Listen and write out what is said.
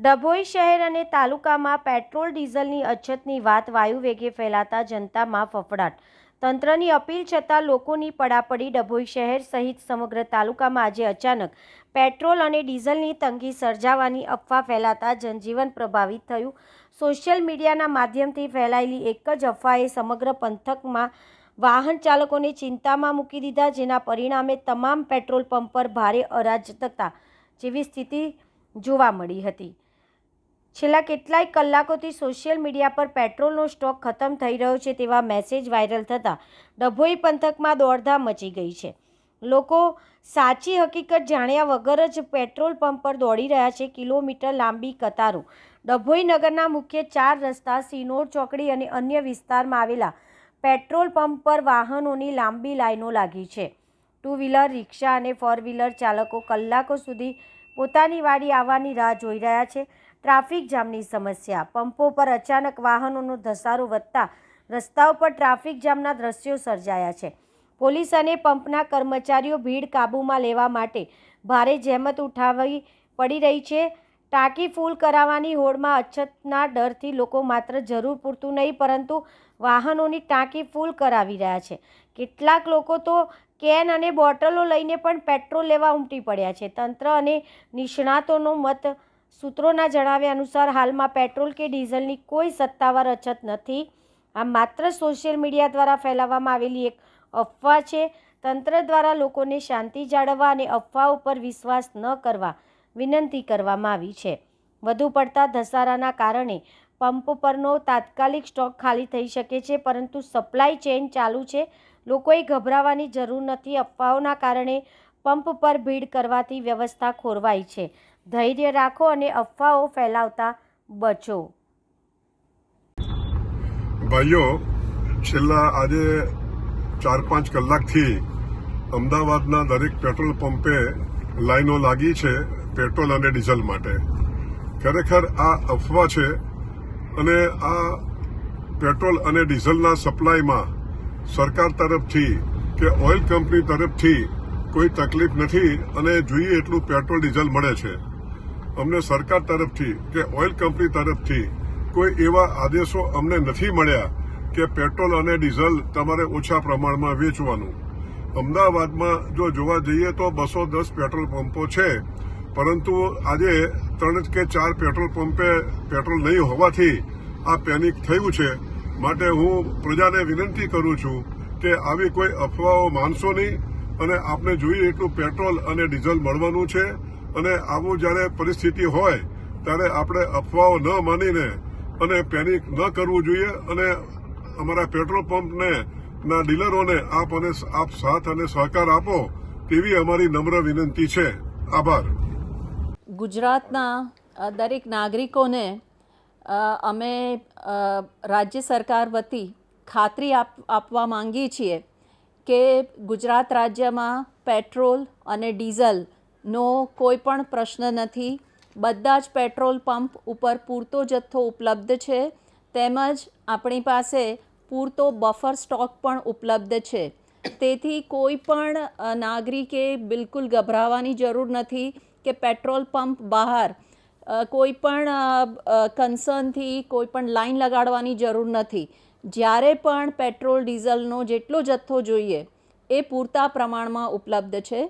ડભોઈ શહેર અને તાલુકામાં પેટ્રોલ ડીઝલની અછતની વાત વાયુવેગે ફેલાતા જનતામાં ફફડાટ। તંત્રની અપીલ છતાં લોકોની પડાપડી। ડભોઈ શહેર સહિત સમગ્ર તાલુકામાં આજે અચાનક પેટ્રોલ અને ડીઝલની તંગી સર્જાવાની અફવા ફેલાતા જનજીવન પ્રભાવિત થયું। સોશિયલ મીડિયાના માધ્યમથી ફેલાયેલી એક જ અફવાએ સમગ્ર પંથકમાં વાહન ચાલકોને ચિંતામાં મૂકી દીધા, જેના પરિણામે તમામ પેટ્રોલ પંપ પર ભારે અરાજકતા જેવી સ્થિતિ જોવા મળી હતી। છેલ્લા કેટલાય કલાકોથી સોશિયલ મીડિયા પર પેટ્રોલનો સ્ટોક ખતમ થઈ રહ્યો છે તેવા મેસેજ વાયરલ થતાં ડભોઈ પંથકમાં દોડધામ મચી ગઈ છે। લોકો સાચી હકીકત જાણ્યા વગર જ પેટ્રોલ પંપ પર દોડી રહ્યા છે। કિલોમીટર લાંબી કતારો। ડભોઈ નગરના મુખ્ય 4 રસ્તા, સિનોર ચોકડી અને અન્ય વિસ્તારમાં આવેલા પેટ્રોલ પંપ પર વાહનોની લાંબી લાઈનો લાગી છે। 2 વ્હીલર, રિક્ષા અને 4 વ્હીલર ચાલકો કલાકો સુધી પોતાની વાડી આવવાની રાહ જોઈ રહ્યા છે। ટ્રાફિક જામની સમસ્યા। પંપો પર અચાનક વાહનોનો ધસારો વધતા રસ્તાઓ પર ટ્રાફિક જામના દ્રશ્યો સર્જાયા છે। પોલીસ અને પંપના કર્મચારીઓ ભીડ કાબૂમાં લેવા માટે ભારે જહેમત ઉઠાવવી પડી રહી છે। ટાંકી ફૂલ કરાવવાની હોડમાં અછતના ડરથી લોકો માત્ર જરૂર પૂરતું નહીં પરંતુ વાહનોની ટાંકી ફૂલ કરાવી રહ્યા છે। કેટલાક લોકો તો કેન અને બોટલો લઈને પણ પેટ્રોલ લેવા ઉમટી પડ્યા છે। તંત્ર અને નિષ્ણાતોનો મત સૂત્રોના જણાવ્યા અનુસાર હાલમાં પેટ્રોલ કે ડીઝલની કોઈ સત્તાવાર અછત નથી। આ માત્ર સોશિયલ મીડિયા દ્વારા ફેલાવવામાં આવેલી એક અફવા છે। તંત્ર દ્વારા લોકોને શાંતિ જાળવવા અને અફવાઓ પર વિશ્વાસ ન કરવા વિનંતી કરવામાં આવી છે। વધુ પડતા ધસારાના કારણે પંપ પરનો તાત્કાલિક સ્ટોક ખાલી થઈ શકે છે, પરંતુ સપ્લાય ચેઇન ચાલુ છે। લોકોએ ગભરાવાની જરૂર નથી। અફવાઓના કારણે પંપ પર ભીડ કરવાથી વ્યવસ્થા ખોરવાઈ છે। ધૈર્ય રાખો અને અફવાઓ ફેલાવતા બચો। ભાઈઓ, છેલ્લા આજે 4-5 કલાકથી અમદાવાદના દરેક પેટ્રોલ પંપે લાઈનો લાગી છે પેટ્રોલ અને ડીઝલ માટે। ખરેખર આ અફવા છે અને આ પેટ્રોલ અને ડીઝલના સપ્લાયમાં સરકાર તરફથી કે ઓઇલ કંપની તરફથી કોઈ તકલીફ નથી અને જોઈએ એટલું પેટ્રોલ ડીઝલ મળે છે। અમને સરકાર તરફથી કે ઓઇલ કંપની તરફથી કોઈ એવા આદેશો અમને નથી મળ્યા કે પેટ્રોલ અને ડીઝલ તમારે ઓછા પ્રમાણમાં વેચવાનું। અમદાવાદમાં જો જોવા જઈએ તો 210 પેટ્રોલ પંપો છે, પરંતુ આજે 3 કે 4 પેટ્રોલ પંપે પેટ્રોલ નહીં હોવાથી આ પેનિક થયું છે। માટે હું પ્રજાને વિનંતી કરું છું કે આવી કોઈ અફવાઓ માનશો નહીં અને આપને જોઈએ એટલું પેટ્રોલ અને ડીઝલ મળવાનું છે। અને આવું જ્યારે પરિસ્થિતિ હોય ત્યારે આપણે અફવાઓ ન માનીને અને પેનિક ન કરવું જોઈએ અને અમારા પેટ્રોલ પંપને ના ડીલરોને આપ સાથ અને સહકાર આપો તેવી અમારી નમ્ર વિનંતી છે। આભાર। ગુજરાતના દરેક નાગરિકોને અમે રાજ્ય સરકાર વતી ખાતરી આપવા માંગીએ છીએ કે ગુજરાત રાજ્યમાં પેટ્રોલ અને ડીઝલનો કોઈ પણ પ્રશ્ન નથી। બધા જ પેટ્રોલ પંપ ઉપર પૂરતો જથ્થો ઉપલબ્ધ છે, તેમજ આપણી પાસે પૂરતો બફર સ્ટોક પણ ઉપલબ્ધ છે। તેથી કોઈ પણ નાગરિકે બિલકુલ ગભરાવાની જરૂર નથી કે પેટ્રોલ પંપ બહાર કોઈ પણ કન્સર્નથી કોઈ પણ લાઈન લગાડવાની જરૂર નથી। જ્યારે પણ પેટ્રોલ ડીઝલનો જેટલો જથ્થો જોઈએ એ પૂરતા પ્રમાણમાં ઉપલબ્ધ છે।